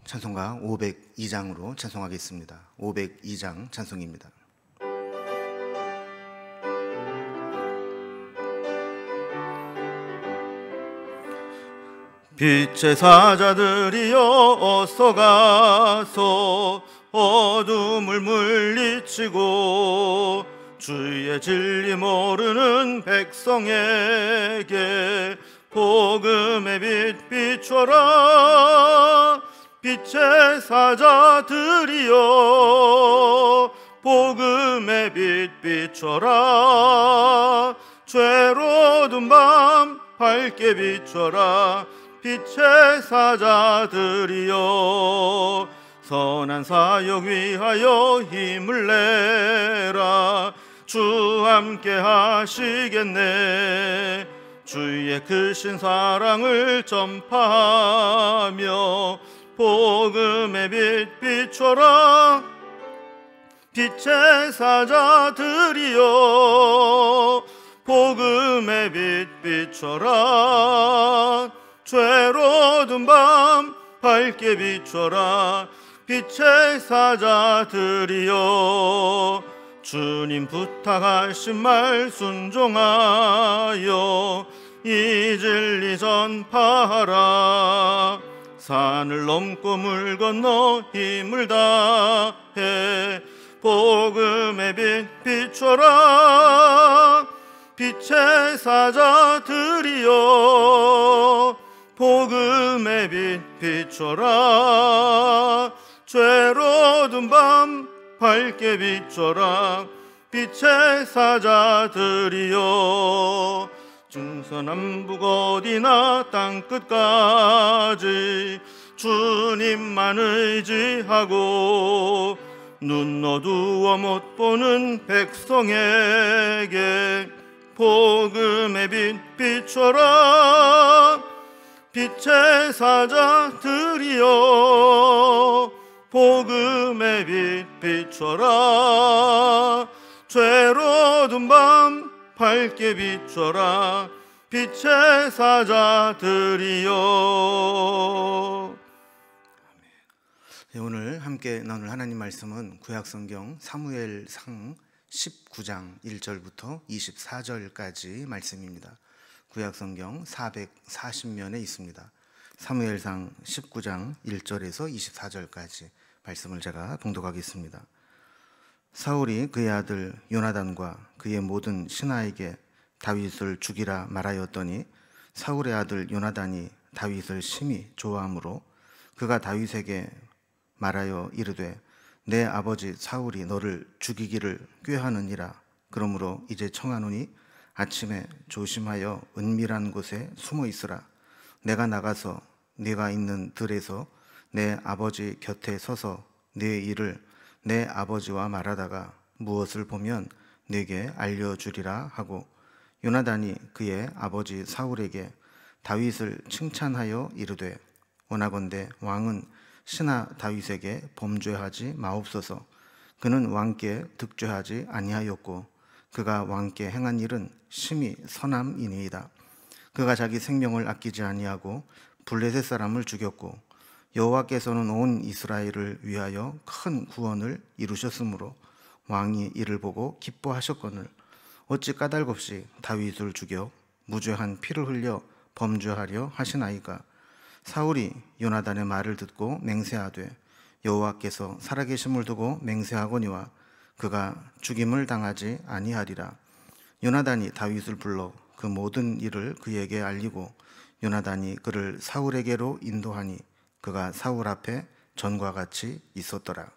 찬송가 502장으로 찬송하겠습니다. 502장 찬송입니다. 빛의 사자들이여 어서 가서 어둠을 물리치고 주의 진리 모르는 백성에게 복음의 빛 비춰라. 빛의 사자들이여 복음의 빛 비춰라. 죄로 든 밤 밝게 비춰라. 빛의 사자들이여 선한 사역 위하여 힘을 내라. 주 함께 하시겠네. 주의 크신 사랑을 전파하며 복음의 빛 비춰라. 빛의 사자들이여 복음의 빛 비춰라. 죄로 든 밤 밝게 비춰라. 빛의 사자들이여 주님 부탁하신 말 순종하여 이 진리 전파하라. 산을 넘고 물 건너 힘을 다해 복음의 빛 비춰라. 빛의 사자들이여 복음의 빛 비춰라. 죄로 든 밤 밝게 비춰라. 빛의 사자들이여 중서남북 어디나 땅끝까지 주님만 의지하고 눈 어두워 못 보는 백성에게 복음의 빛 비춰라. 빛의 사자들이여 복음의 빛 비춰라. 죄로 든 밤 밝게 비춰라. 빛의 사자들이여. 오늘 함께 나눌 하나님 말씀은 구약성경 사무엘상 19장 1절부터 24절까지 말씀입니다. 구약성경 440면에 있습니다. 사무엘상 19장 1절에서 24절까지 말씀을 제가 봉독하겠습니다. 사울이 그의 아들 요나단과 그의 모든 신하에게 다윗을 죽이라 말하였더니 사울의 아들 요나단이 다윗을 심히 좋아하므로 그가 다윗에게 말하여 이르되 내 아버지 사울이 너를 죽이기를 꾀하느니라. 그러므로 이제 청하노니 아침에 조심하여 은밀한 곳에 숨어 있으라. 내가 나가서 네가 있는 들에서 내 아버지 곁에 서서 네 일을 내 아버지와 말하다가 무엇을 보면 네게 알려주리라 하고 요나단이 그의 아버지 사울에게 다윗을 칭찬하여 이르되 원하건대 왕은 신하 다윗에게 범죄하지 마옵소서. 그는 왕께 득죄하지 아니하였고 그가 왕께 행한 일은 심히 선함이니이다. 그가 자기 생명을 아끼지 아니하고 블레셋 사람을 죽였고 여호와께서는 온 이스라엘을 위하여 큰 구원을 이루셨으므로 왕이 이를 보고 기뻐하셨거늘 어찌 까닭없이 다윗을 죽여 무죄한 피를 흘려 범죄하려 하시나이까. 사울이 요나단의 말을 듣고 맹세하되 여호와께서 살아계심을 두고 맹세하거니와 그가 죽임을 당하지 아니하리라. 요나단이 다윗을 불러 그 모든 일을 그에게 알리고 요나단이 그를 사울에게로 인도하니 그가 사울 앞에 전과 같이 있었더라.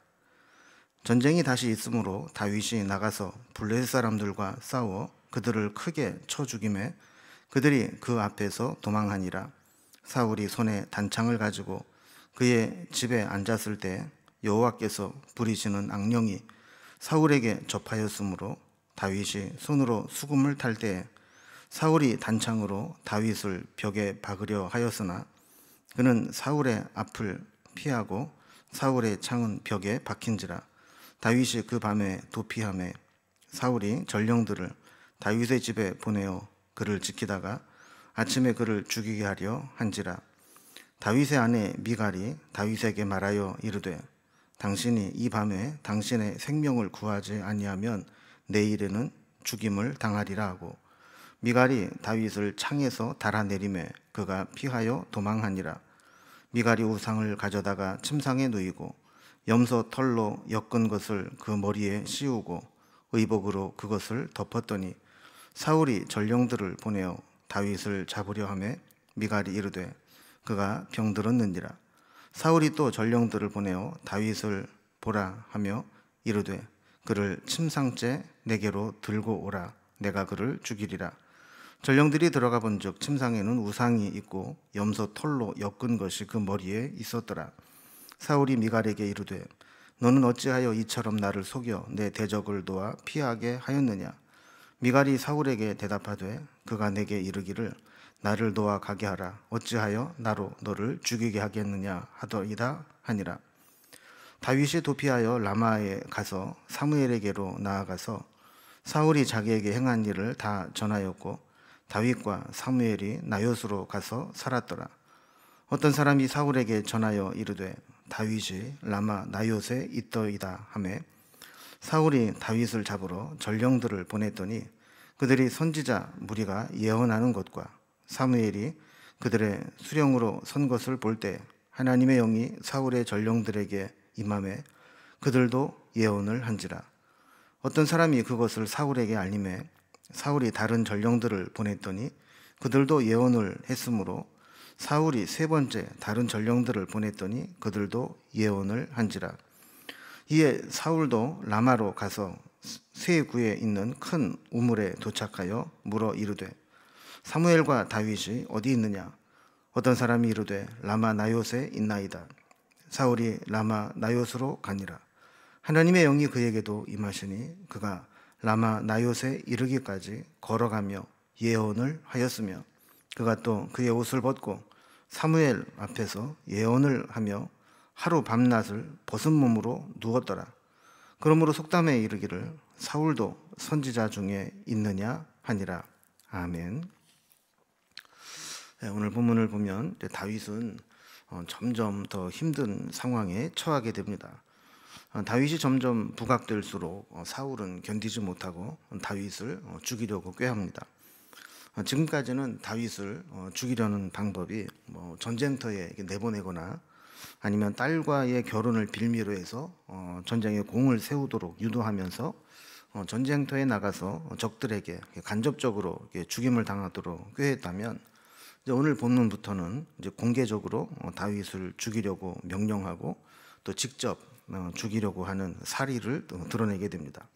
전쟁이 다시 있으므로 다윗이 나가서 블레셋 사람들과 싸워 그들을 크게 쳐 죽이매 그들이 그 앞에서 도망하니라. 사울이 손에 단창을 가지고 그의 집에 앉았을 때 여호와께서 부리시는 악령이 사울에게 접하였으므로 다윗이 손으로 수금을 탈 때에 사울이 단창으로 다윗을 벽에 박으려 하였으나 그는 사울의 앞을 피하고 사울의 창은 벽에 박힌지라. 다윗이 그 밤에 도피하매 사울이 전령들을 다윗의 집에 보내어 그를 지키다가 아침에 그를 죽이게 하려 한지라. 다윗의 아내 미갈이 다윗에게 말하여 이르되 당신이 이 밤에 당신의 생명을 구하지 아니하면 내일에는 죽임을 당하리라 하고 미갈이 다윗을 창에서 달아내리매 그가 피하여 도망하니라. 미갈이 우상을 가져다가 침상에 누이고 염소 털로 엮은 것을 그 머리에 씌우고 의복으로 그것을 덮었더니 사울이 전령들을 보내어 다윗을 잡으려 하매 미갈이 이르되 그가 병들었느니라. 사울이 또 전령들을 보내어 다윗을 보라 하며 이르되 그를 침상째 내게로 들고 오라. 내가 그를 죽이리라. 전령들이 들어가 본즉 침상에는 우상이 있고 염소 털로 엮은 것이 그 머리에 있었더라. 사울이 미갈에게 이르되 너는 어찌하여 이처럼 나를 속여 내 대적을 도와 피하게 하였느냐. 미갈이 사울에게 대답하되 그가 내게 이르기를 나를 도와 가게 하라. 어찌하여 나로 너를 죽이게 하겠느냐 하더이다 하니라. 다윗이 도피하여 라마에 가서 사무엘에게로 나아가서 사울이 자기에게 행한 일을 다 전하였고 다윗과 사무엘이 나요스로 가서 살았더라. 어떤 사람이 사울에게 전하여 이르되 다윗이 라마 나요스에 있더이다 하매 사울이 다윗을 잡으러 전령들을 보냈더니 그들이 선지자 무리가 예언하는 것과 사무엘이 그들의 수령으로 선 것을 볼 때 하나님의 영이 사울의 전령들에게 임하매 그들도 예언을 한지라. 어떤 사람이 그것을 사울에게 알림해 사울이 다른 전령들을 보냈더니 그들도 예언을 했으므로 사울이 세 번째 다른 전령들을 보냈더니 그들도 예언을 한지라. 이에 사울도 라마로 가서 새 구에 있는 큰 우물에 도착하여 물어 이르되 사무엘과 다윗이 어디 있느냐. 어떤 사람이 이르되 라마 나요스에 있나이다. 사울이 라마 나요스로 가니라. 하나님의 영이 그에게도 임하시니 그가 라마 나요스에 이르기까지 걸어가며 예언을 하였으며 그가 또 그의 옷을 벗고 사무엘 앞에서 예언을 하며 하루 밤낮을 벗은 몸으로 누웠더라. 그러므로 속담에 이르기를 사울도 선지자 중에 있느냐 하니라. 아멘. 오늘 본문을 보면 다윗은 점점 더 힘든 상황에 처하게 됩니다. 다윗이 점점 부각될수록 사울은 견디지 못하고 다윗을 죽이려고 꾀합니다. 지금까지는 다윗을 죽이려는 방법이 전쟁터에 내보내거나 아니면 딸과의 결혼을 빌미로 해서 전쟁에 공을 세우도록 유도하면서 전쟁터에 나가서 적들에게 간접적으로 죽임을 당하도록 꾀했다면 오늘 본문부터는 이제 공개적으로 다윗을 죽이려고 명령하고 또 직접 죽이려고 하는 사리를 드러내게 됩니다.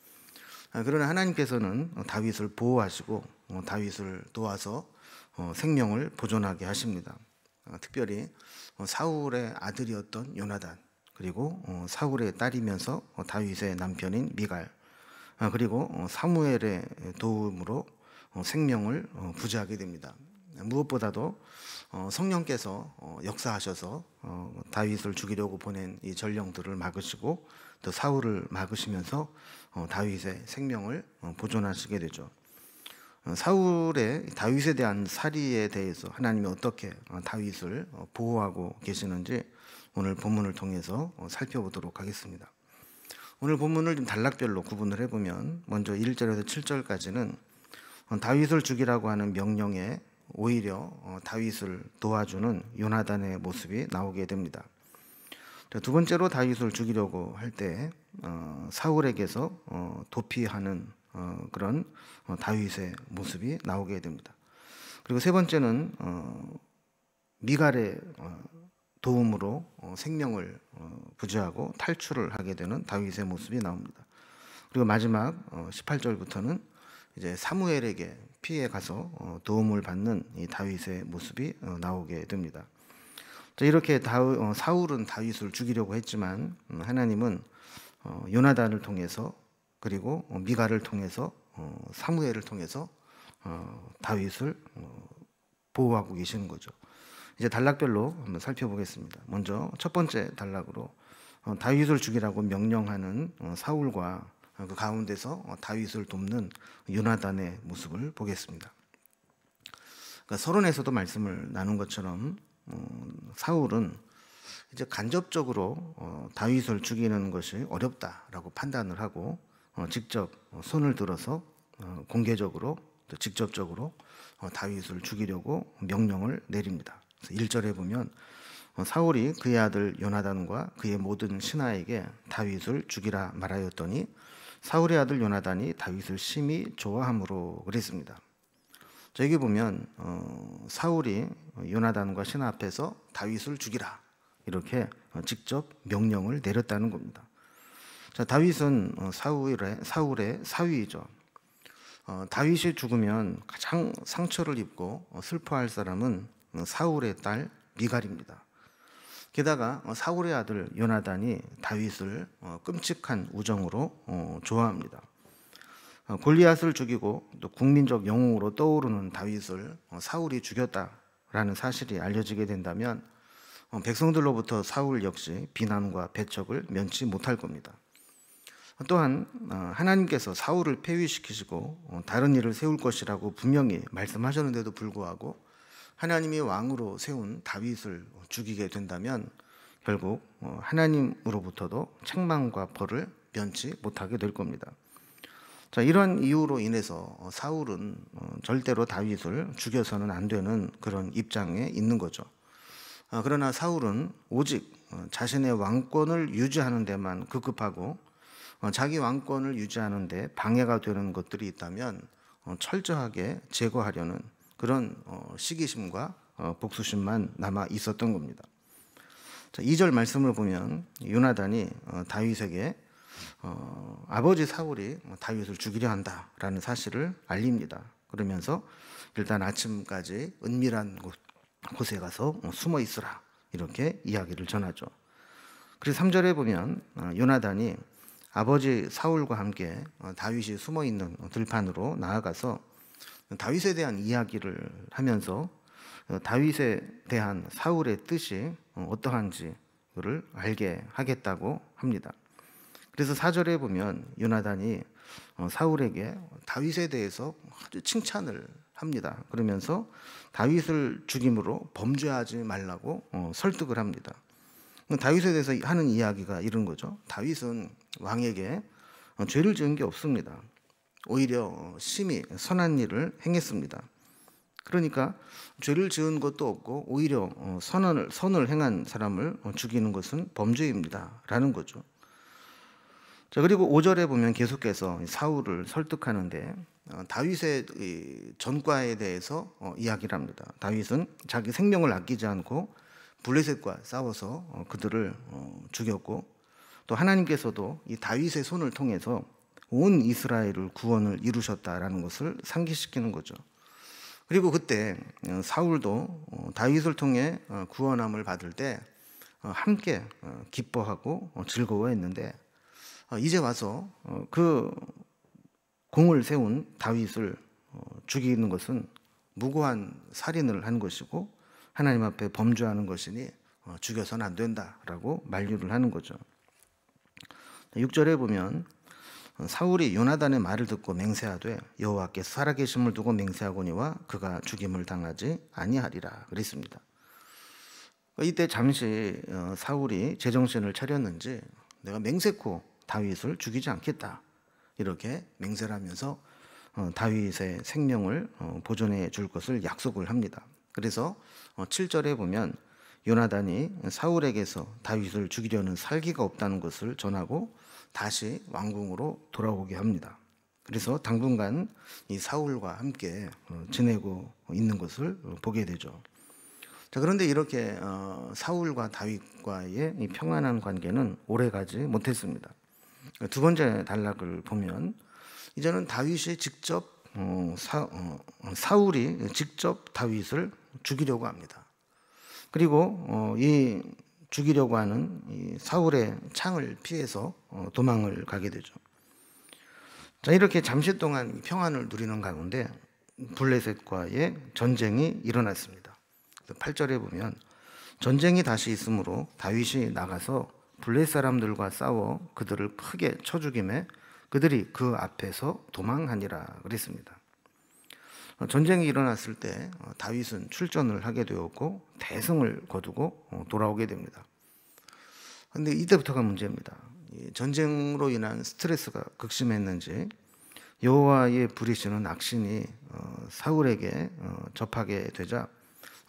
그러나 하나님께서는 다윗을 보호하시고 다윗을 도와서 생명을 보존하게 하십니다. 특별히 사울의 아들이었던 요나단, 그리고 사울의 딸이면서 다윗의 남편인 미갈, 그리고 사무엘의 도움으로 생명을 부지하게 됩니다. 무엇보다도 성령께서 역사하셔서 다윗을 죽이려고 보낸 이 전령들을 막으시고 또 사울을 막으시면서 다윗의 생명을 보존하시게 되죠. 사울의 다윗에 대한 살이에 대해서 하나님이 어떻게 다윗을 보호하고 계시는지 오늘 본문을 통해서 살펴보도록 하겠습니다. 오늘 본문을 좀 단락별로 구분을 해보면 먼저 1절에서 7절까지는 다윗을 죽이라고 하는 명령에 오히려 다윗을 도와주는 요나단의 모습이 나오게 됩니다. 두 번째로 다윗을 죽이려고 할 때 사울에게서 도피하는 그런 다윗의 모습이 나오게 됩니다. 그리고 세 번째는 미갈의 도움으로 생명을 부지하고 탈출을 하게 되는 다윗의 모습이 나옵니다. 그리고 마지막 18절부터는 이제 사무엘에게 피해 가서 도움을 받는 이 다윗의 모습이 나오게 됩니다. 이렇게 사울은 다윗을 죽이려고 했지만 하나님은 요나단을 통해서 그리고 미갈을 통해서 사무엘을 통해서 다윗을 보호하고 계시는 거죠. 이제 단락별로 한번 살펴보겠습니다. 먼저 첫 번째 단락으로 다윗을 죽이라고 명령하는 사울과 그 가운데서 다윗을 돕는 요나단의 모습을 보겠습니다. 그러니까 서론에서도 말씀을 나눈 것처럼 사울은 이제 간접적으로 다윗을 죽이는 것이 어렵다라고 판단을 하고 직접 손을 들어서 공개적으로 또 직접적으로 다윗을 죽이려고 명령을 내립니다. 1절에 보면 사울이 그의 아들 요나단과 그의 모든 신하에게 다윗을 죽이라 말하였더니 사울의 아들 요나단이 다윗을 심히 좋아함으로 그랬습니다. 자, 여기 보면 사울이 요나단과 신하 앞에서 다윗을 죽이라 이렇게 직접 명령을 내렸다는 겁니다. 자, 다윗은 사울의 사위이죠. 다윗이 죽으면 가장 상처를 입고 슬퍼할 사람은 사울의 딸 미갈입니다. 게다가 사울의 아들 요나단이 다윗을 끔찍한 우정으로 좋아합니다. 골리앗을 죽이고 또 국민적 영웅으로 떠오르는 다윗을 사울이 죽였다라는 사실이 알려지게 된다면 백성들로부터 사울 역시 비난과 배척을 면치 못할 겁니다. 또한 하나님께서 사울을 폐위시키시고 다른 일을 세울 것이라고 분명히 말씀하셨는데도 불구하고 하나님이 왕으로 세운 다윗을 죽이게 된다면 결국 하나님으로부터도 책망과 벌을 면치 못하게 될 겁니다. 자, 이런 이유로 인해서 사울은 절대로 다윗을 죽여서는 안 되는 그런 입장에 있는 거죠. 그러나 사울은 오직 자신의 왕권을 유지하는 데만 급급하고 자기 왕권을 유지하는 데 방해가 되는 것들이 있다면 철저하게 제거하려는 그런 시기심과 복수심만 남아 있었던 겁니다. 자, 2절 말씀을 보면 요나단이 다윗에게 아버지 사울이 다윗을 죽이려 한다라는 사실을 알립니다. 그러면서 일단 아침까지 은밀한 곳에 가서 숨어 있으라 이렇게 이야기를 전하죠. 그래서 3절에 보면 요나단이 아버지 사울과 함께 다윗이 숨어 있는 들판으로 나아가서 다윗에 대한 이야기를 하면서 다윗에 대한 사울의 뜻이 어떠한지를 알게 하겠다고 합니다. 그래서 4절에 보면 요나단이 사울에게 다윗에 대해서 아주 칭찬을 합니다. 그러면서 다윗을 죽임으로 범죄하지 말라고 설득을 합니다. 다윗에 대해서 하는 이야기가 이런 거죠. 다윗은 왕에게 죄를 지은 게 없습니다. 오히려 심히 선한 일을 행했습니다. 그러니까 죄를 지은 것도 없고 오히려 선을 행한 사람을 죽이는 것은 범죄입니다 라는 거죠. 자, 그리고 5절에 보면 계속해서 사울을 설득하는데 다윗의 전과에 대해서 이야기를 합니다. 다윗은 자기 생명을 아끼지 않고 블레셋과 싸워서 그들을 죽였고 또 하나님께서도 이 다윗의 손을 통해서 온 이스라엘을 구원을 이루셨다라는 것을 상기시키는 거죠. 그리고 그때 사울도 다윗을 통해 구원함을 받을 때 함께 기뻐하고 즐거워했는데 이제 와서 그 공을 세운 다윗을 죽이는 것은 무고한 살인을 한 것이고 하나님 앞에 범죄하는 것이니 죽여서는 안 된다라고 만류를 하는 거죠. 6절에 보면 사울이 요나단의 말을 듣고 맹세하되 여호와께서 살아계심을 두고 맹세하거니와 그가 죽임을 당하지 아니하리라 그랬습니다. 이때 잠시 사울이 제정신을 차렸는지 내가 맹세코 다윗을 죽이지 않겠다 이렇게 맹세를 하면서 다윗의 생명을 보존해 줄 것을 약속을 합니다. 그래서 7절에 보면 요나단이 사울에게서 다윗을 죽이려는 살기가 없다는 것을 전하고 다시 왕궁으로 돌아오게 합니다. 그래서 당분간 이 사울과 함께 지내고 있는 것을 보게 되죠. 자, 그런데 이렇게 사울과 다윗과의 이 평안한 관계는 오래가지 못했습니다. 두 번째 단락을 보면 이제는 다윗이 직접 사울이 직접 다윗을 죽이려고 합니다. 그리고 이 죽이려고 하는 이 사울의 창을 피해서 도망을 가게 되죠. 자, 이렇게 잠시 동안 평안을 누리는 가운데 블레셋과의 전쟁이 일어났습니다. 8절에 보면 전쟁이 다시 있으므로 다윗이 나가서 블레셋 사람들과 싸워 그들을 크게 쳐 죽이매 그들이 그 앞에서 도망하니라 그랬습니다. 전쟁이 일어났을 때 다윗은 출전을 하게 되었고 대승을 거두고 돌아오게 됩니다. 그런데 이때부터가 문제입니다. 이 전쟁으로 인한 스트레스가 극심했는지 여호와의 부리시는 악신이 사울에게 접하게 되자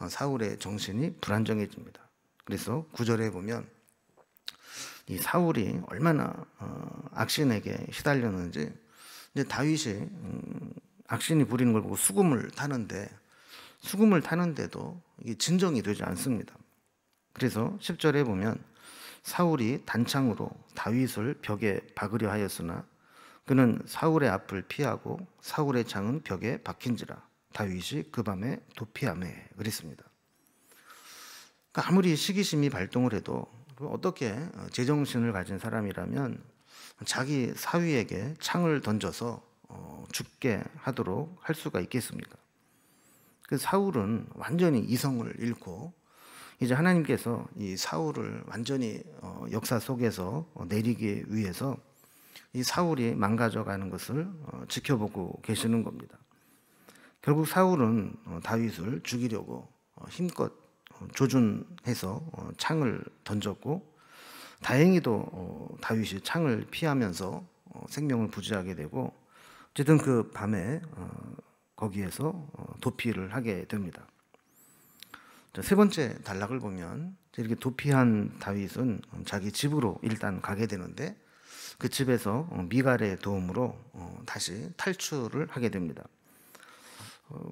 사울의 정신이 불안정해집니다. 그래서 9절에 보면 이 사울이 얼마나 악신에게 시달렸는지 이제 다윗이 악신이 부리는 걸 보고 수금을 타는데도 이게 진정이 되지 않습니다. 그래서 10절에 보면 사울이 단창으로 다윗을 벽에 박으려 하였으나 그는 사울의 앞을 피하고 사울의 창은 벽에 박힌지라 다윗이 그 밤에 도피하매 그랬습니다. 그러니까 아무리 시기심이 발동을 해도 어떻게 제정신을 가진 사람이라면 자기 사위에게 창을 던져서 죽게 하도록 할 수가 있겠습니까? 그 사울은 완전히 이성을 잃고 이제 하나님께서 이 사울을 완전히 역사 속에서 내리기 위해서 이 사울이 망가져가는 것을 지켜보고 계시는 겁니다. 결국 사울은 다윗을 죽이려고 힘껏 조준해서 창을 던졌고 다행히도 다윗이 창을 피하면서 생명을 부지하게 되고 어쨌든 그 밤에 거기에서 도피를 하게 됩니다. 세 번째 단락을 보면 이렇게 도피한 다윗은 자기 집으로 일단 가게 되는데 그 집에서 미갈의 도움으로 다시 탈출을 하게 됩니다.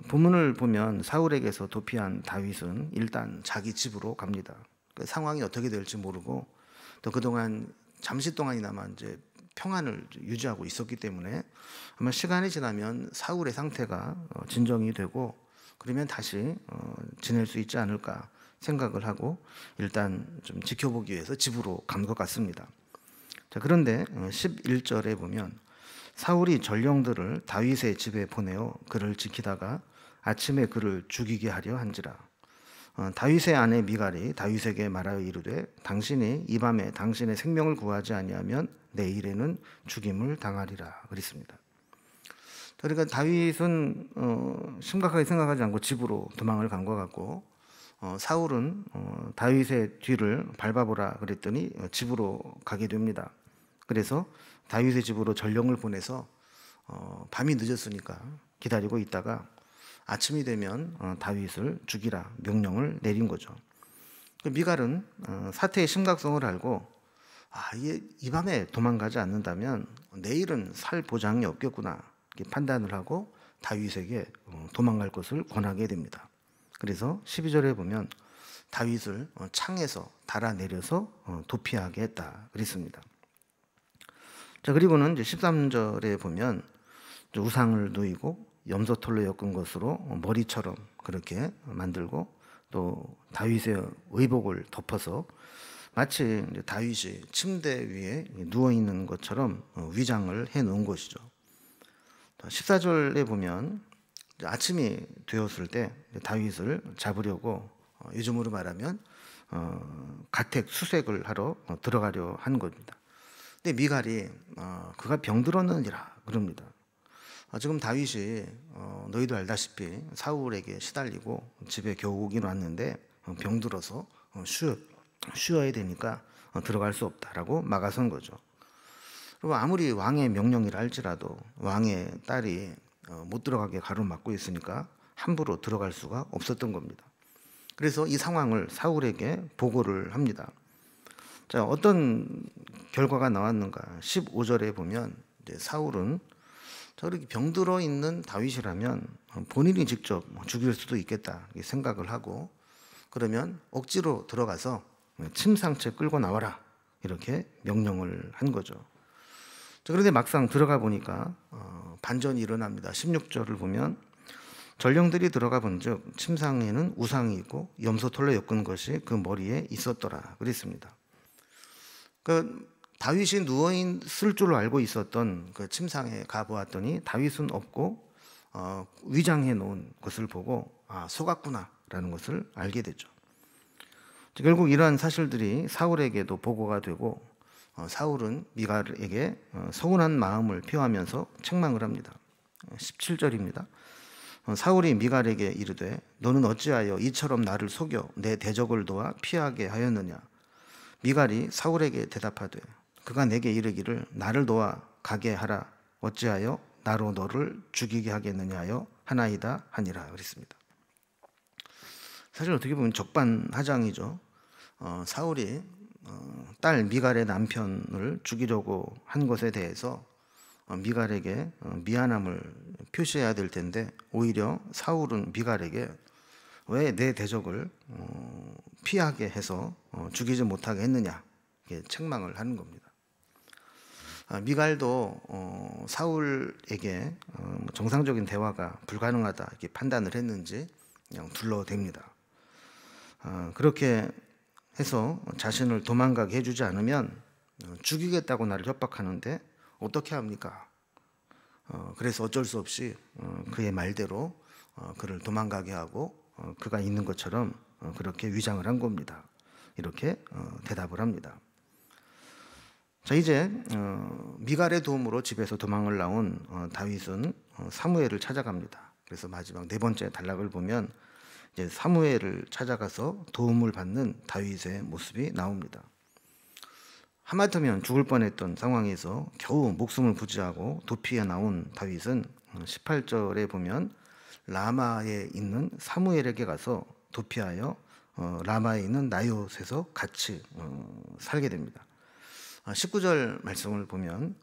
본문을 보면 사울에게서 도피한 다윗은 일단 자기 집으로 갑니다. 그 상황이 어떻게 될지 모르고 또 그동안 잠시 동안이나마 이제 평안을 유지하고 있었기 때문에 아마 시간이 지나면 사울의 상태가 진정이 되고 그러면 다시 지낼 수 있지 않을까 생각을 하고 일단 좀 지켜보기 위해서 집으로 간 것 같습니다. 자, 그런데 11절에 보면 사울이 전령들을 다윗의 집에 보내어 그를 지키다가 아침에 그를 죽이게 하려 한지라. 다윗의 아내 미갈이 다윗에게 말하여 이르되 당신이 이 밤에 당신의 생명을 구하지 아니하면 내일에는 죽임을 당하리라 그랬습니다. 그러니까 다윗은 심각하게 생각하지 않고 집으로 도망을 간 것 같고 사울은 다윗의 뒤를 밟아보라 그랬더니 집으로 가게 됩니다. 그래서 다윗의 집으로 전령을 보내서 밤이 늦었으니까 기다리고 있다가 아침이 되면 다윗을 죽이라 명령을 내린 거죠. 미갈은 사태의 심각성을 알고 이 밤에 도망가지 않는다면 내일은 살 보장이 없겠구나 판단을 하고 다윗에게 도망갈 것을 권하게 됩니다. 그래서 12절에 보면 다윗을 창에서 달아내려서 도피하게 했다 그랬습니다. 자, 그리고는 이제 13절에 보면 우상을 누이고 염소털로 엮은 것으로 머리처럼 그렇게 만들고 또 다윗의 의복을 덮어서 마치 다윗이 침대 위에 누워 있는 것처럼 위장을 해 놓은 것이죠. 14절에 보면 아침이 되었을 때 다윗을 잡으려고 요즘으로 말하면 가택 수색을 하러 들어가려 한 겁니다. 근데 미갈이 그가 병들었느니라 그럽니다. 지금 다윗이 너희도 알다시피 사울에게 시달리고 집에 겨우 오긴 왔는데 병들어서 쉬어야 되니까 들어갈 수 없다라고 막아선 거죠. 그리고 아무리 왕의 명령이라 할지라도 왕의 딸이 못 들어가게 가로막고 있으니까 함부로 들어갈 수가 없었던 겁니다. 그래서 이 상황을 사울에게 보고를 합니다. 자, 어떤 결과가 나왔는가? 15절에 보면 이제 사울은 저렇게 병들어 있는 다윗이라면 본인이 직접 죽일 수도 있겠다 생각을 하고 그러면 억지로 들어가서 침상채 끌고 나와라 이렇게 명령을 한 거죠. 그런데 막상 들어가 보니까 반전이 일어납니다. 16절을 보면 전령들이 들어가 본즉 침상에는 우상이 있고 염소털로 엮은 것이 그 머리에 있었더라 그랬습니다. 그 다윗이 누워 있을 줄 알고 있었던 그 침상에 가보았더니 다윗은 없고 위장해 놓은 것을 보고 속았구나라는 것을 알게 되죠. 결국 이러한 사실들이 사울에게도 보고가 되고 사울은 미갈에게 서운한 마음을 표하면서 책망을 합니다. 17절입니다. 사울이 미갈에게 이르되 너는 어찌하여 이처럼 나를 속여 내 대적을 도와 피하게 하였느냐. 미갈이 사울에게 대답하되 그가 내게 이르기를 나를 도와 가게 하라. 어찌하여 나로 너를 죽이게 하겠느냐 하여 하나이다 하니라 그랬습니다. 사실 어떻게 보면 적반하장이죠. 사울이 딸 미갈의 남편을 죽이려고 한 것에 대해서 미갈에게 미안함을 표시해야 될 텐데 오히려 사울은 미갈에게 왜 내 대적을 피하게 해서 죽이지 못하게 했느냐 이렇게 책망을 하는 겁니다. 미갈도 사울에게 정상적인 대화가 불가능하다 이렇게 판단을 했는지 그냥 둘러댑니다. 그렇게 해서 자신을 도망가게 해주지 않으면 죽이겠다고 나를 협박하는데 어떻게 합니까? 그래서 어쩔 수 없이 그의 말대로 그를 도망가게 하고 그가 있는 것처럼 그렇게 위장을 한 겁니다. 이렇게 대답을 합니다. 자, 이제 미갈의 도움으로 집에서 도망을 나온 다윗은 사무엘을 찾아갑니다. 그래서 마지막 네 번째 단락을 보면 이제 사무엘을 찾아가서 도움을 받는 다윗의 모습이 나옵니다. 하마터면 죽을 뻔했던 상황에서 겨우 목숨을 부지하고 도피해 나온 다윗은 18절에 보면 라마에 있는 사무엘에게 가서 도피하여 라마에 있는 나요곳에서 같이 살게 됩니다. 19절 말씀을 보면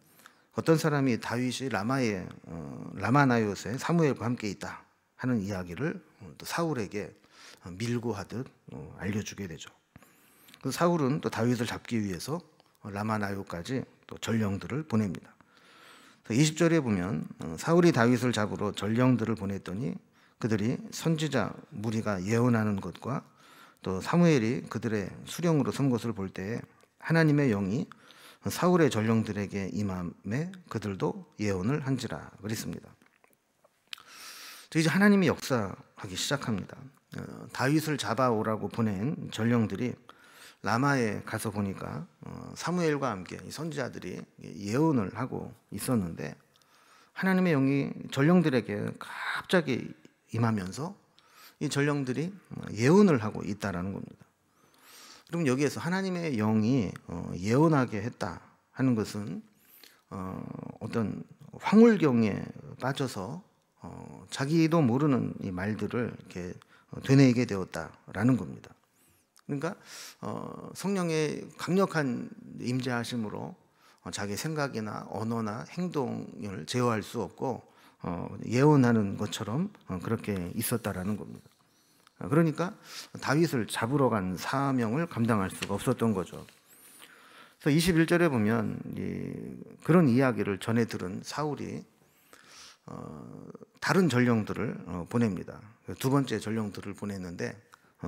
어떤 사람이 다윗이 라마 나요곳에 사무엘과 함께 있다 하는 이야기를 또 사울에게 밀고 하듯 알려주게 되죠. 그 사울은 또 다윗을 잡기 위해서 라마 나요까지 또 전령들을 보냅니다. 20절에 보면 사울이 다윗을 잡으러 전령들을 보냈더니 그들이 선지자 무리가 예언하는 것과 또 사무엘이 그들의 수령으로 선 것을 볼 때에 하나님의 영이 사울의 전령들에게 임함에 그들도 예언을 한지라 그랬습니다. 이제 하나님이 역사하기 시작합니다. 다윗을 잡아오라고 보낸 전령들이 라마에 가서 보니까 사무엘과 함께 선지자들이 예언을 하고 있었는데 하나님의 영이 전령들에게 갑자기 임하면서 이 전령들이 예언을 하고 있다라는 겁니다. 그럼 여기에서 하나님의 영이 예언하게 했다 하는 것은 어떤 황홀경에 빠져서 자기도 모르는 이 말들을 이렇게 되뇌이게 되었다라는 겁니다. 그러니까 성령의 강력한 임재하심으로 자기 생각이나 언어나 행동을 제어할 수 없고 예언하는 것처럼 그렇게 있었다라는 겁니다. 그러니까 다윗을 잡으러 간 사명을 감당할 수가 없었던 거죠. 그래서 21절에 보면 그런 이야기를 전해 들은 사울이 다른 전령들을 보냅니다. 두 번째 전령들을 보냈는데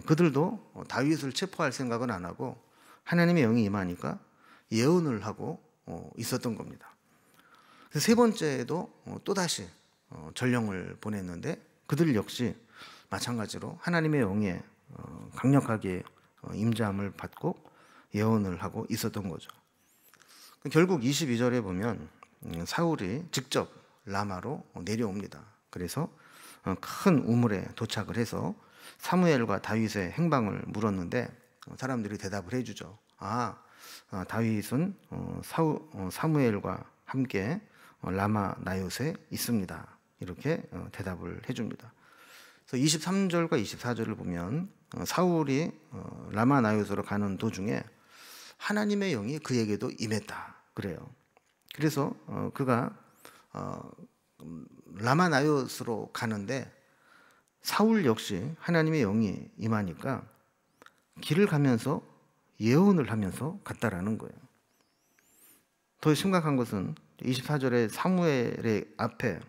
그들도 다윗을 체포할 생각은 안 하고 하나님의 영이 임하니까 예언을 하고 있었던 겁니다. 그래서 세 번째에도 또다시 전령을 보냈는데 그들 역시 마찬가지로 하나님의 영에 강력하게 임재함을 받고 예언을 하고 있었던 거죠. 결국 22절에 보면 사울이 직접 라마로 내려옵니다. 그래서 큰 우물에 도착을 해서 사무엘과 다윗의 행방을 물었는데 사람들이 대답을 해주죠. 다윗은 사무엘과 함께 라마 나요곳에 있습니다. 이렇게 대답을 해줍니다. 그래서 23절과 24절을 보면 사울이 라마 나요곳으로 가는 도중에 하나님의 영이 그에게도 임했다 그래요. 그래서 그가 라마 나요곳으로 가는데 사울 역시 하나님의 영이 임하니까 길을 가면서 예언을 하면서 갔다라는 거예요. 더 심각한 것은 24절에 사무엘의 앞에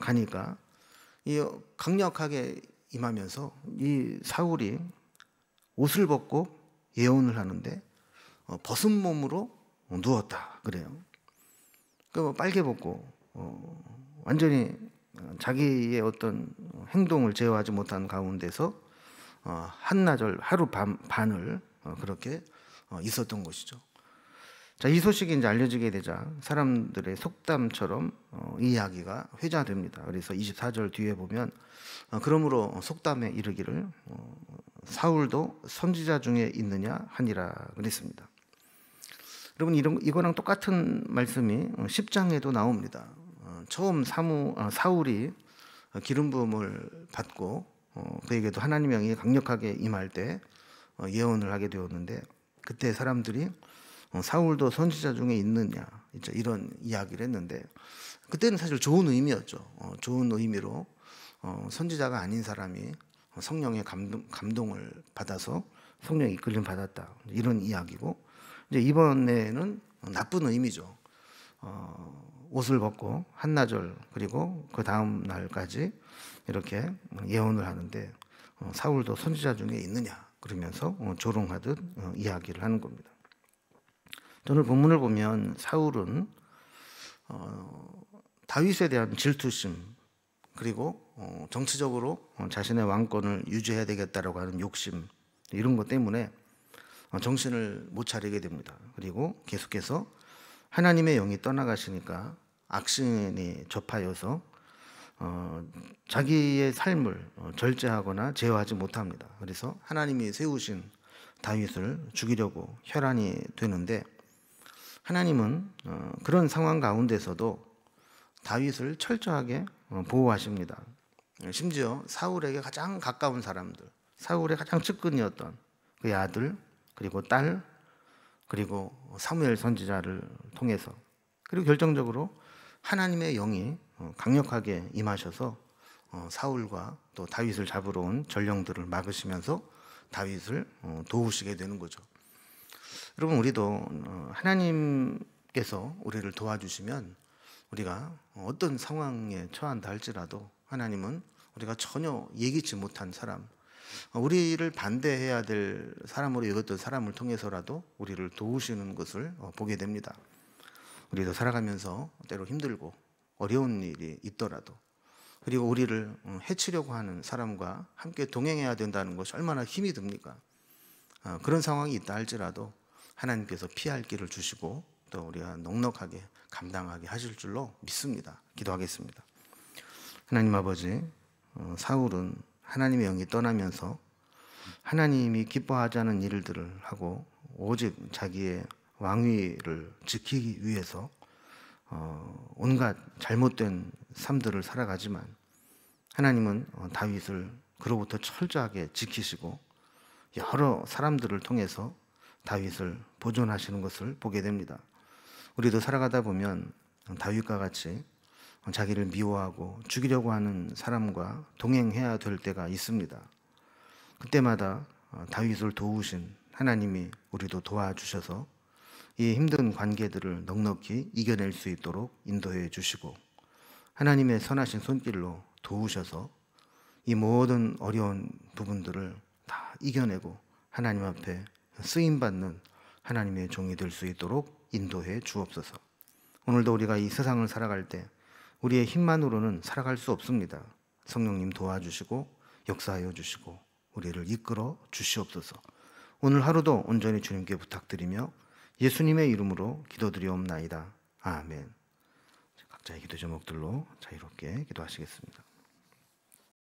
가니까 이 강력하게 임하면서 이 사울이 옷을 벗고 예언을 하는데 벗은 몸으로 누웠다 그래요. 그 빨개 벗고 완전히 자기의 어떤 행동을 제어하지 못한 가운데서 한나절 하루 반을 그렇게 있었던 것이죠. 자, 이 소식이 이제 알려지게 되자 사람들의 속담처럼 이 이야기가 회자됩니다. 그래서 24절 뒤에 보면 그러므로 속담에 이르기를 사울도 선지자 중에 있느냐 하니라 그랬습니다. 여러분, 이거랑 똑같은 말씀이 10장에도 나옵니다. 처음 사울이 기름 부음을 받고 그에게도 하나님의 영이 강력하게 임할 때 예언을 하게 되었는데, 그때 사람들이 사울도 선지자 중에 있느냐 이런 이야기를 했는데, 그때는 사실 좋은 의미였죠. 좋은 의미로 선지자가 아닌 사람이 성령의 감동을 받아서 성령의 이끌림 받았다, 이런 이야기고, 이제 이번에는 나쁜 의미죠. 옷을 벗고 한나절 그리고 그 다음 날까지 이렇게 예언을 하는데 사울도 선지자 중에 있느냐 그러면서 조롱하듯 이야기를 하는 겁니다. 오늘 본문을 보면 사울은 다윗에 대한 질투심, 그리고 정치적으로 자신의 왕권을 유지해야 되겠다라고 하는 욕심, 이런 것 때문에 정신을 못 차리게 됩니다. 그리고 계속해서 하나님의 영이 떠나가시니까 악신이 접하여서 자기의 삶을 절제하거나 제어하지 못합니다. 그래서 하나님이 세우신 다윗을 죽이려고 혈안이 되는데, 하나님은 그런 상황 가운데서도 다윗을 철저하게 보호하십니다. 심지어 사울에게 가장 가까운 사람들, 사울의 가장 측근이었던 그의 아들, 그리고 딸, 그리고 사무엘 선지자를 통해서, 그리고 결정적으로 하나님의 영이 강력하게 임하셔서 사울과 또 다윗을 잡으러 온 전령들을 막으시면서 다윗을 도우시게 되는 거죠. 여러분, 우리도 하나님께서 우리를 도와주시면 우리가 어떤 상황에 처한다 할지라도 하나님은 우리가 전혀 예기치 못한 사람, 우리를 반대해야 될 사람으로 여겼던 사람을 통해서라도 우리를 도우시는 것을 보게 됩니다. 우리도 살아가면서 때로 힘들고 어려운 일이 있더라도, 그리고 우리를 해치려고 하는 사람과 함께 동행해야 된다는 것이 얼마나 힘이 듭니까? 그런 상황이 있다 할지라도 하나님께서 피할 길을 주시고 또 우리가 넉넉하게 감당하게 하실 줄로 믿습니다. 기도하겠습니다. 하나님 아버지, 사울은 하나님의 영이 떠나면서 하나님이 기뻐하지 않은 일들을 하고 오직 자기의 왕위를 지키기 위해서 온갖 잘못된 삶들을 살아가지만, 하나님은 다윗을 그로부터 철저하게 지키시고 여러 사람들을 통해서 다윗을 보존하시는 것을 보게 됩니다. 우리도 살아가다 보면 다윗과 같이 자기를 미워하고 죽이려고 하는 사람과 동행해야 될 때가 있습니다. 그때마다 다윗을 도우신 하나님이 우리도 도와주셔서 이 힘든 관계들을 넉넉히 이겨낼 수 있도록 인도해 주시고, 하나님의 선하신 손길로 도우셔서 이 모든 어려운 부분들을 다 이겨내고 하나님 앞에 쓰임받는 하나님의 종이 될 수 있도록 인도해 주옵소서. 오늘도 우리가 이 세상을 살아갈 때 우리의 힘만으로는 살아갈 수 없습니다. 성령님 도와주시고 역사하여 주시고 우리를 이끌어 주시옵소서. 오늘 하루도 온전히 주님께 부탁드리며 예수님의 이름으로 기도드리옵나이다. 아멘. 각자의 기도 제목들로 자유롭게 기도하시겠습니다.